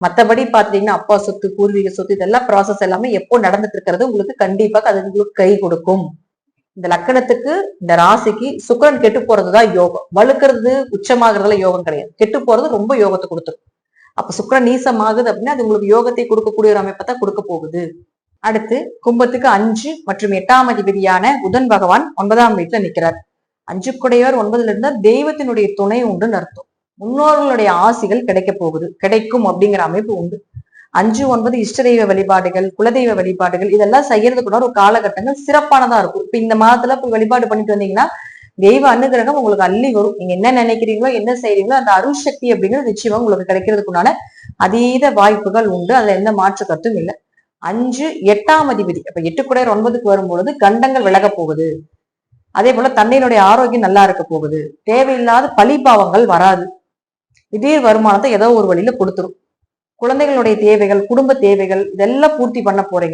மத்தபடி பாத்தீங்கன்னா அப்பா சொத்து, பூர்வீக சொத்து, இதெல்லாம் ப்ராசஸ் எல்லாமே எப்போ நடந்துட்டு இருக்கிறது உங்களுக்கு கண்டிப்பா அது உங்களுக்கு கை கொடுக்கும். இந்த லக்கணத்துக்கு இந்த ராசிக்கு சுக்கிரன் கெட்டு போறதுதான் யோகம். வலுக்கிறது உச்சமாகறதுல யோகம் கிடையாது. கெட்டு போறது ரொம்ப யோகத்தை கொடுத்துரும். அப்ப சுக்கிரன் நீசம் ஆகுது அப்படின்னா அது உங்களுக்கு யோகத்தை கொடுக்கக்கூடிய ஒரு அமைப்பை தான் கொடுக்க போகுது. அடுத்து கும்பத்துக்கு 5 மற்றும் 8ஆம் அதிபதியான புதன் பகவான் 9ஆம் வீட்டுல நிக்கிறார். 5 9ல இருந்தா தெய்வத்தினுடைய துணை உண்டுன்னு அர்த்தம். முன்னோர்களுடைய ஆசிகள் கிடைக்க போகுது, கிடைக்கும் அப்படிங்கிற அமைப்பு உண்டு. 5 9 இஷ்ட தெய்வ வழிபாடுகள், குலதெய்வ வழிபாடுகள் இதெல்லாம் செய்யறது கூட ஒரு காலகட்டங்கள் சிறப்பானதா இருக்கும். இப்ப இந்த மாதத்துல போய் வழிபாடு பண்ணிட்டு வந்தீங்கன்னா தெய்வ அனுகிரகம் உங்களுக்கு அள்ளி வரும். நீங்க என்ன நினைக்கிறீங்களோ என்ன செய்றீங்களோ அந்த அருள் சக்தி அப்படிங்கிறது நிச்சயமா உங்களுக்கு கிடைக்கிறதுக்குண்டான அதீத வாய்ப்புகள் உண்டு. அதுல எந்த மாற்று கருத்தும் இல்லை. 5 8ஆம் அதிபதி அப்ப 8 9க்கு வரும்பொழுது கண்டங்கள் விலக போகுது. அதே போல தந்தையினுடைய ஆரோக்கியம் நல்லா இருக்க போகுது. தேவையில்லாத பழிபாவங்கள் வராது. திடீர் வருமானத்தை ஏதோ ஒரு வழியில கொடுத்துரும். குழந்தைகளுடைய தேவைகள், குடும்ப தேவைகள் இதெல்லாம் பூர்த்தி பண்ண போறீங்க.